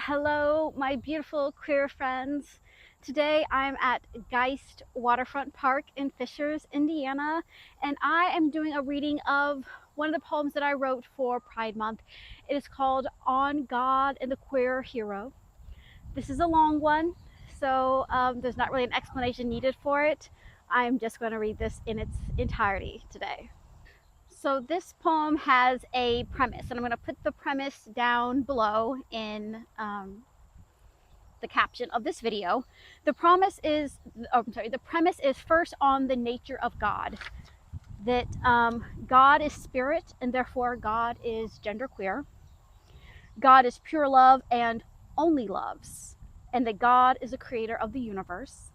Hello, my beautiful queer friends. Today I'm at Geist Waterfront Park in Fishers, Indiana, and I am doing a reading of one of the poems that I wrote for Pride Month. It is called On God and the Queer Hero. This is a long one, so there's not really an explanation needed for it. I'm just going to read this in its entirety today. So this poem has a premise, and I'm going to put the premise down below in the caption of this video. The premise is first on the nature of God, that God is spirit and therefore God is genderqueer. God is pure love and only loves, and that God is the creator of the universe.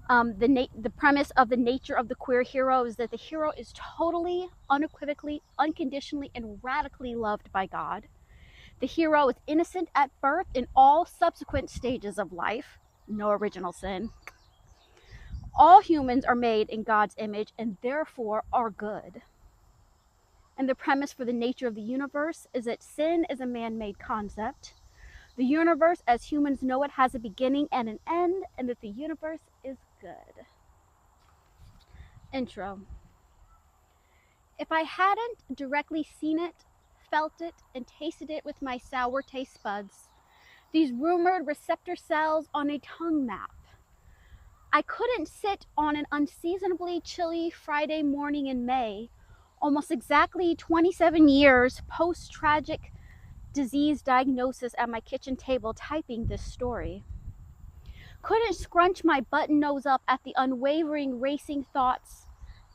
The premise of the nature of the queer hero is that the hero is totally, unequivocally, unconditionally, and radically loved by God. The hero is innocent at birth in all subsequent stages of life. No original sin. All humans are made in God's image and therefore are good. And the premise for the nature of the universe is that sin is a man-made concept. The universe, as humans know it, has a beginning and an end, and that the universe is good. Intro. If I hadn't directly seen it, felt it, and tasted it with my sour taste buds, these rumored receptor cells on a tongue map, I couldn't sit on an unseasonably chilly Friday morning in May, almost exactly 27 years post-tragic disease diagnosis at my kitchen table typing this story. Couldn't scrunch my button nose up at the unwavering racing thoughts,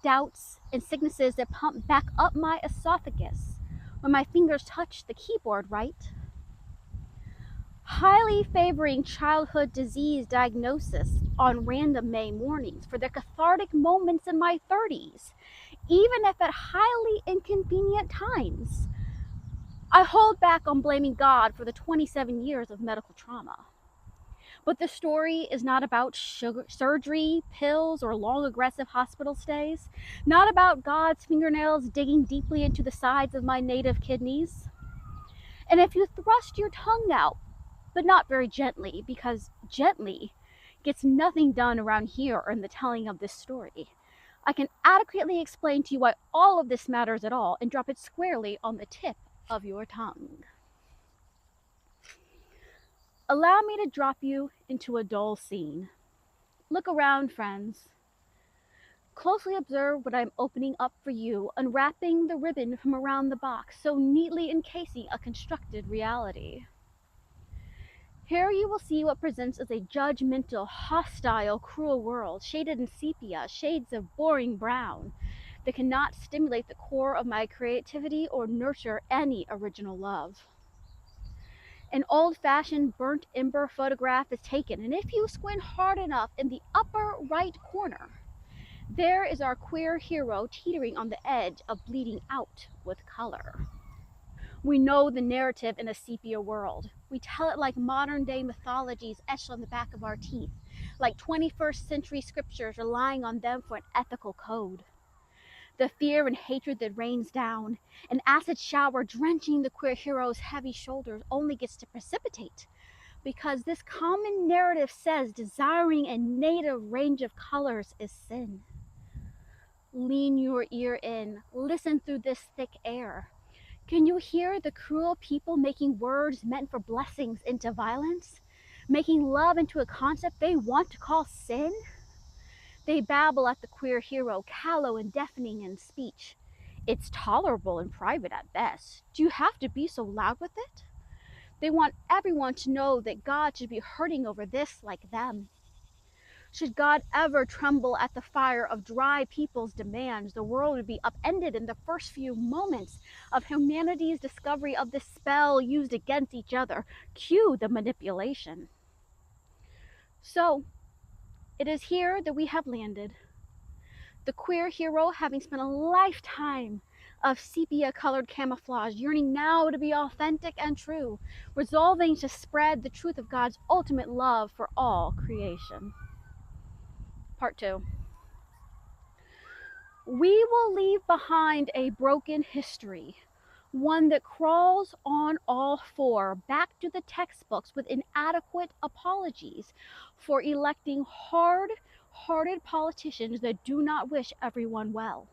doubts, and sicknesses that pump back up my esophagus when my fingers touch the keyboard, right? Highly favoring childhood disease diagnosis on random May mornings for the cathartic moments in my 30s, even if at highly inconvenient times. I hold back on blaming God for the 27 years of medical trauma. But the story is not about surgery, pills, or long aggressive hospital stays. Not about God's fingernails digging deeply into the sides of my native kidneys. And if you thrust your tongue out, but not very gently, because gently gets nothing done around here in the telling of this story, I can adequately explain to you why all of this matters at all and drop it squarely on the tip of your tongue. Allow me to drop you into a dull scene. Look around, friends. Closely observe what I'm opening up for you, unwrapping the ribbon from around the box, so neatly encasing a constructed reality. Here you will see what presents as a judgmental, hostile, cruel world, shaded in sepia, shades of boring brown, that cannot stimulate the core of my creativity or nurture any original love. An old-fashioned burnt ember photograph is taken, and if you squint hard enough in the upper right corner, there is our queer hero teetering on the edge of bleeding out with color. We know the narrative in a sepia world. We tell it like modern-day mythologies etched on the back of our teeth, like 21st century scriptures relying on them for an ethical code. The fear and hatred that rains down, an acid shower drenching the queer hero's heavy shoulders, only gets to precipitate because this common narrative says desiring a native range of colors is sin. Lean your ear in, listen through this thick air. Can you hear the cruel people making words meant for blessings into violence? Making love into a concept they want to call sin? They babble at the queer hero, callow and deafening in speech. It's tolerable in private at best. Do you have to be so loud with it? They want everyone to know that God should be hurting over this like them. Should God ever tremble at the fire of dry people's demands, the world would be upended in the first few moments of humanity's discovery of the spell used against each other. Cue the manipulation. So, it is here that we have landed. The queer hero, having spent a lifetime of sepia-colored camouflage, yearning now to be authentic and true, resolving to spread the truth of God's ultimate love for all creation. Part 2. We will leave behind a broken history, one that crawls on all four back to the textbooks with inadequate apologies for electing hard-hearted politicians that do not wish everyone well.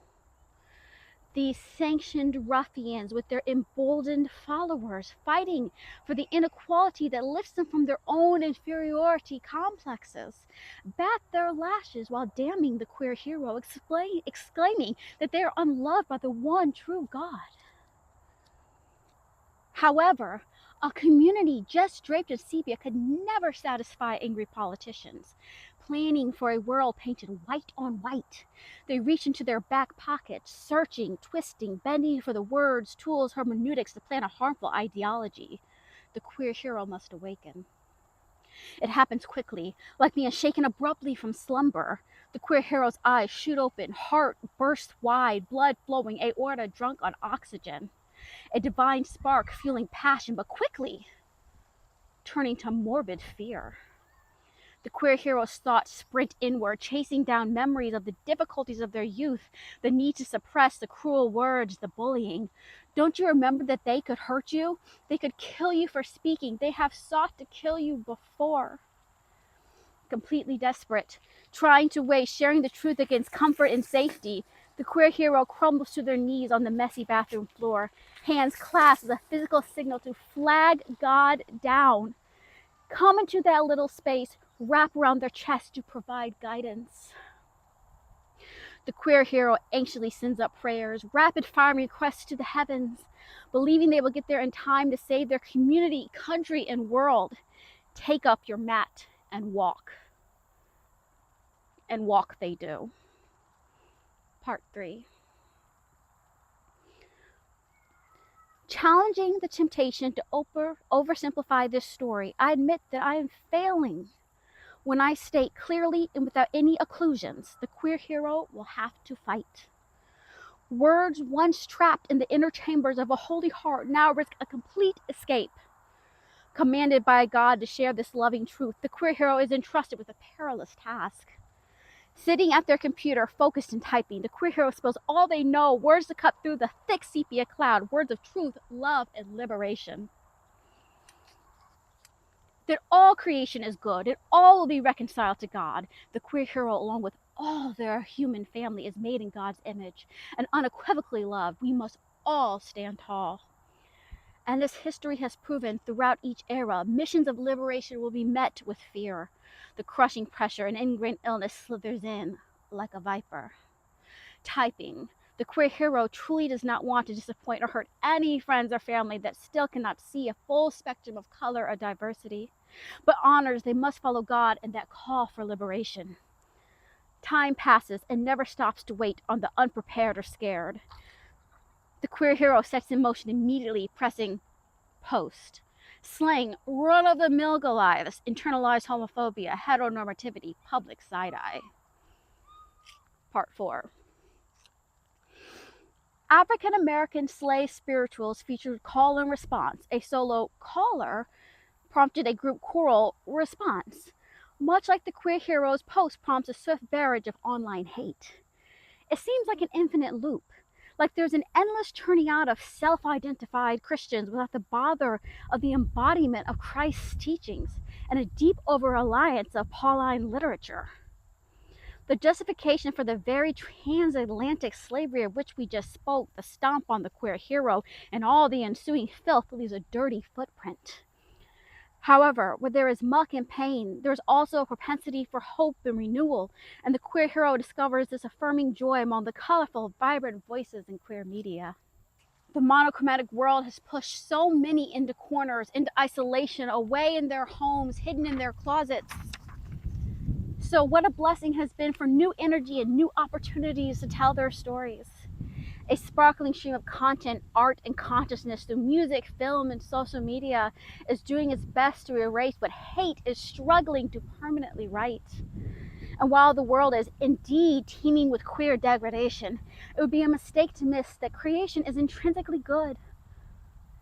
These sanctioned ruffians with their emboldened followers fighting for the inequality that lifts them from their own inferiority complexes bat their lashes while damning the queer hero, exclaiming that they are unloved by the one true God. However, a community just draped in sepia could never satisfy angry politicians. Planning for a world painted white on white, they reach into their back pockets, searching, twisting, bending for the words, tools, hermeneutics to plant a harmful ideology. The queer hero must awaken. It happens quickly, like being shaken abruptly from slumber. The queer hero's eyes shoot open, heart bursts wide, blood flowing, aorta drunk on oxygen. A divine spark fueling passion, but quickly turning to morbid fear. The queer hero's thoughts sprint inward, chasing down memories of the difficulties of their youth, the need to suppress the cruel words, the bullying. Don't you remember that they could hurt you? They could kill you for speaking. They have sought to kill you before. Completely desperate, trying to weigh sharing the truth against comfort and safety, the queer hero crumbles to their knees on the messy bathroom floor, hands clasped as a physical signal to flag God down. Come into that little space, wrap around their chest to provide guidance. The queer hero anxiously sends up prayers, rapid fire requests to the heavens, believing they will get there in time to save their community, country, and world. Take up your mat and walk. And walk they do. Part 3. Challenging the temptation to oversimplify this story, I admit that I am failing when I state clearly and without any occlusions, the queer hero will have to fight. Words once trapped in the inner chambers of a holy heart now risk a complete escape. Commanded by God to share this loving truth, the queer hero is entrusted with a perilous task. Sitting at their computer, focused and typing, the queer hero spills all they know, words to cut through the thick sepia cloud, words of truth, love, and liberation. That all creation is good, and all will be reconciled to God. The queer hero, along with all their human family, is made in God's image and unequivocally loved. We must all stand tall. And as history has proven throughout each era, missions of liberation will be met with fear. The crushing pressure and ingrained illness slithers in like a viper. Typing. The queer hero truly does not want to disappoint or hurt any friends or family that still cannot see a full spectrum of color or diversity, but honors they must follow God and that call for liberation. Time passes and never stops to wait on the unprepared or scared. The queer hero sets in motion immediately, pressing post. Slang, run-of-the-mill Goliaths, internalized homophobia, heteronormativity, public side-eye. Part 4. African American slave spirituals featured call and response. A solo caller prompted a group choral response. Much like the queer hero's post prompts a swift barrage of online hate. It seems like an infinite loop, like there's an endless churning out of self-identified Christians without the bother of the embodiment of Christ's teachings and a deep over-reliance of Pauline literature. The justification for the very transatlantic slavery of which we just spoke, the stomp on the queer hero, and all the ensuing filth leaves a dirty footprint. However, where there is muck and pain, there is also a propensity for hope and renewal, and the queer hero discovers this affirming joy among the colorful, vibrant voices in queer media. The monochromatic world has pushed so many into corners, into isolation, away in their homes, hidden in their closets. So what a blessing has been for new energy and new opportunities to tell their stories. A sparkling stream of content, art, and consciousness through music, film, and social media is doing its best to erase what hate is struggling to permanently right. And while the world is indeed teeming with queer degradation, it would be a mistake to miss that creation is intrinsically good,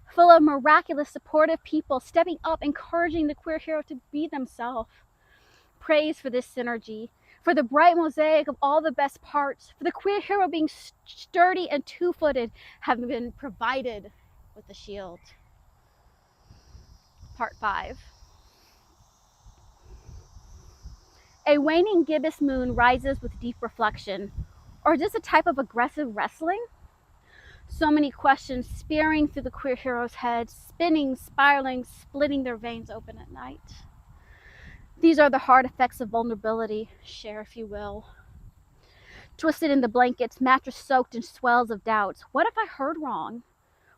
full of miraculous, supportive people stepping up, encouraging the queer hero to be themselves. Praise for this synergy, for the bright mosaic of all the best parts, for the queer hero being sturdy and two-footed have been provided with a shield. Part 5. A waning gibbous moon rises with deep reflection, or just a type of aggressive wrestling? So many questions spearing through the queer hero's head, spinning, spiraling, splitting their veins open at night. These are the hard effects of vulnerability, share if you will. Twisted in the blankets, mattress soaked in swells of doubts. What if I heard wrong?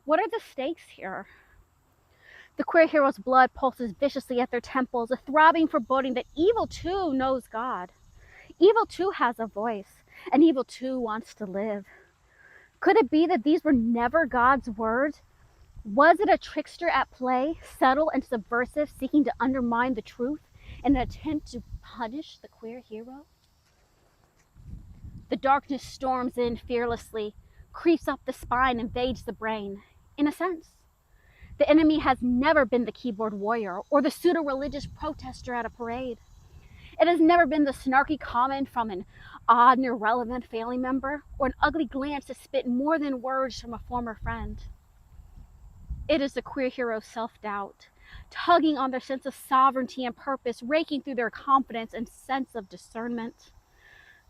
What are the stakes here? The queer hero's blood pulses viciously at their temples, a throbbing foreboding that evil too knows God. Evil too has a voice, and evil too wants to live. Could it be that these were never God's words? Was it a trickster at play, subtle and subversive, seeking to undermine the truth in an attempt to punish the queer hero? The darkness storms in fearlessly, creeps up the spine, invades the brain. In a sense, the enemy has never been the keyboard warrior or the pseudo-religious protester at a parade. It has never been the snarky comment from an odd and irrelevant family member or an ugly glance that spit more than words from a former friend. It is the queer hero's self-doubt, tugging on their sense of sovereignty and purpose, raking through their confidence and sense of discernment.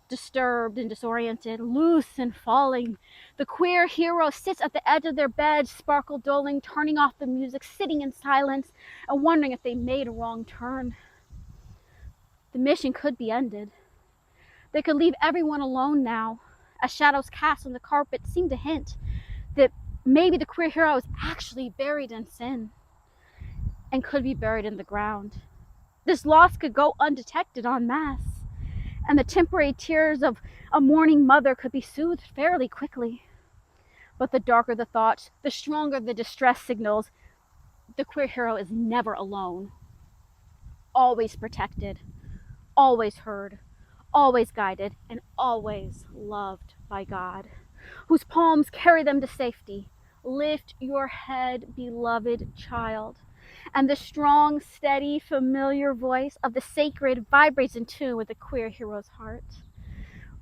Disturbed and disoriented, loose and falling, the queer hero sits at the edge of their bed, sparkle doling, turning off the music, sitting in silence, and wondering if they made a wrong turn. The mission could be ended. They could leave everyone alone now, as shadows cast on the carpet seem to hint that maybe the queer hero is actually buried in sin and could be buried in the ground. This loss could go undetected en masse, and the temporary tears of a mourning mother could be soothed fairly quickly. But the darker the thoughts, the stronger the distress signals. The queer hero is never alone, always protected, always heard, always guided, and always loved by God, whose palms carry them to safety. Lift your head, beloved child, and the strong, steady, familiar voice of the sacred vibrates in tune with the queer hero's heart.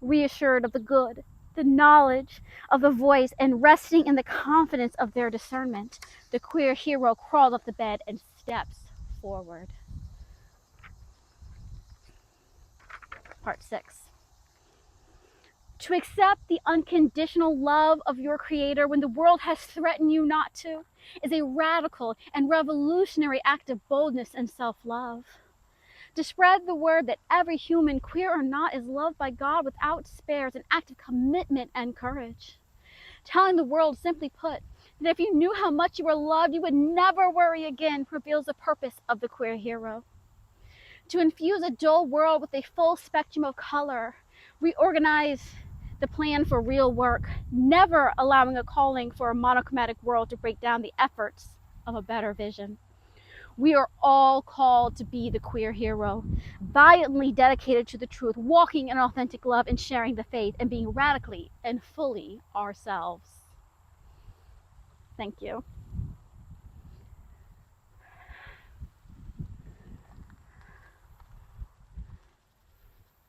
Reassured of the good, the knowledge of the voice, and resting in the confidence of their discernment, the queer hero crawls off the bed and steps forward. Part 6. To accept the unconditional love of your Creator when the world has threatened you not to is a radical and revolutionary act of boldness and self-love. To spread the word that every human, queer or not, is loved by God without spare is an act of commitment and courage. Telling the world, simply put, that if you knew how much you were loved, you would never worry again reveals the purpose of the queer hero. To infuse a dull world with a full spectrum of color, reorganize the plan for real work, never allowing a calling for a monochromatic world to break down the efforts of a better vision. We are all called to be the queer hero, violently dedicated to the truth, walking in authentic love and sharing the faith, and being radically and fully ourselves. Thank you.